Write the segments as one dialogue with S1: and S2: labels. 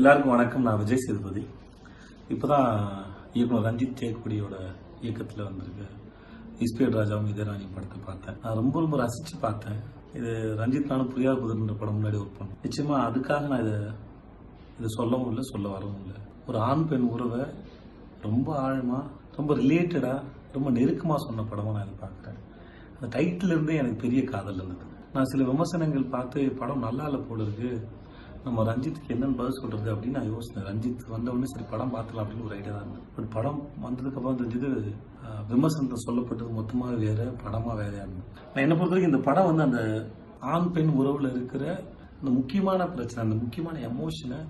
S1: எல்லாருக்கும் வணக்கம். நான் விஜய் சேதுபதி. இப்போதான் இயக்குனர் ரஞ்சித் ஜெயக்குடியோட இயக்கத்தில் வந்திருக்க இஸ்பேட் ராஜாவும் இதராணி படத்தை பார்த்தேன். நான் ரொம்ப ரசித்து பார்த்தேன். இது ரஞ்சித் நானும் புரியாத புதிர்ன்ற படம் முன்னாடி ஒர்க் பண்ணேன். நிச்சயமா அதுக்காக நான் இதை சொல்லவும் இல்லை, சொல்ல வரவும் இல்லை. ஒரு ஆண் பெண் உறவை ரொம்ப ஆழமாக, ரொம்ப ரிலேட்டடாக, ரொம்ப நெருக்கமாக சொன்ன படமாக நான் இதை பார்க்குறேன். அந்த டைட்டில் இருந்தே எனக்கு பெரிய காதல் இருந்தது. நான் சில விமர்சனங்கள் பார்த்து படம் நல்லா இல்லை போல இருக்கு, நம்ம ரஞ்சித்துக்கு என்னென்னு பதில் சொல்கிறது அப்படின்னு நான் யோசித்தேன். ரஞ்சித் வந்தவுடனே சரி படம் பார்த்துக்கலாம் அப்படின்னு ஒரு ஐடியா தான் இருந்தது. பட் படம் வந்ததுக்கப்புறம் தெரிஞ்சது விமர்சனத்தை சொல்லப்பட்டது மொத்தமாக வேறு, படமாக வேறையாக இருந்தது. நான் என்னை பொறுத்த வரைக்கும் இந்த படம் வந்து அந்த ஆண் பெண் உறவில் இருக்கிற அந்த முக்கியமான பிரச்சனை, அந்த முக்கியமான எமோஷனை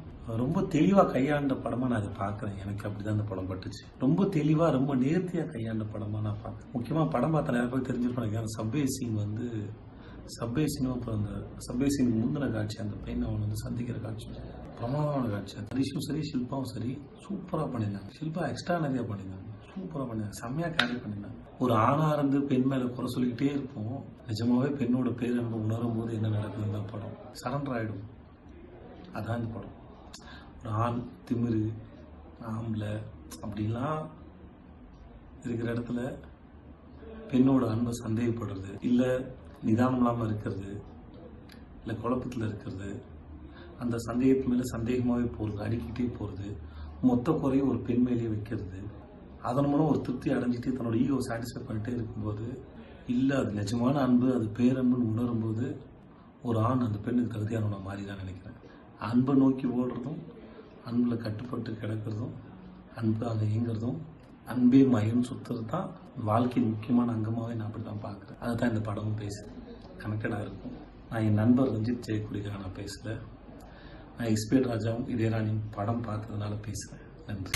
S1: ரொம்ப தெளிவாக கையாண்ட படமாக நான் அதை பார்க்குறேன். எனக்கு அப்படி தான் அந்த படம் பட்டுச்சு. ரொம்ப தெளிவாக, ரொம்ப நேர்த்தியாக கையாண்ட படமாக நான் பார்க்குறேன். முக்கியமாக படம் பார்த்த நிறைய பேர் தெரிஞ்சிருப்பாங்க. அந்த சப்வே சீன் வந்து சப்வே சீனும் அப்புறம் அந்த சப்வே சீனுக்கு முந்தின காட்சி, அந்த பெண் அவன் வந்து சந்திக்கிற காட்சி பிரமாதமான காட்சி. ஹரிஷும் சரி, ஷில்பாவும் சரி சூப்பராக பண்ணியிருந்தாங்க. ஷில்பா எக்ஸ்ட்ரா நிறையா பண்ணியிருந்தாங்க, சூப்பராக பண்ணியிருந்தாங்க, செம்மையாக கேரி பண்ணியிருந்தாங்க. ஒரு ஆணாக இருந்து பெண் மேலே குறை சொல்லிக்கிட்டே இருப்போம். நிஜமாவே பெண்ணோட பேர் நம்ம உணரும் போது என்ன நடக்குதுன்னு தான் படம் சரண்டர் ஆகிடும். அதான் இந்த படம். ஒரு ஆண் திமிரு, ஆம்பளை அப்படின்லாம் இருக்கிற இடத்துல பெண்ணோட அன்பை சந்தேகப்படுறது, இல்லை நிதானம் இல்லாமல் இருக்கிறது, இல்லை குழப்பத்தில் இருக்கிறது, அந்த சந்தேகத்து மேலே சந்தேகமாகவே போகிறது, அடிக்கிட்டே போகிறது, மொத்த குறையும் ஒரு பெண் மேலேயே வைக்கிறது, அதன் மூலம் ஒரு திருப்தி அடைஞ்சிட்டு தன்னோட ஈகோ சாட்டிஸ்ஃபை பண்ணிட்டே இருக்கும்போது, இல்லை அது நிஜமான அன்பு, அது பேரன்புன்னு உணரும்போது ஒரு ஆண் அந்த பெண்ணுக்கு தகுதியானவனை மாறி தான் நினைக்கிறேன். அன்பை நோக்கி ஓடுறதும், அன்பில் கட்டுப்பட்டு கிடக்கிறதும், அன்பு அங்கே இயங்குறதும், அன்பே மயம் சுற்றுறது தான் வாழ்க்கையின் முக்கியமான அங்கமாகவே நான் அப்படி தான் பார்க்குறேன். அதை தான் இந்த படமும் பேசுகிறேன். கனெக்டடாக இருக்கும். நான் என் நண்பர் ரஞ்சித் ஜெயக்குடிக்காக நான் பேசலை. நான் இஸ்பேட் ராஜாவும் இதராணியும் படம் பார்த்ததுனால பேசுகிறேன். நன்றி.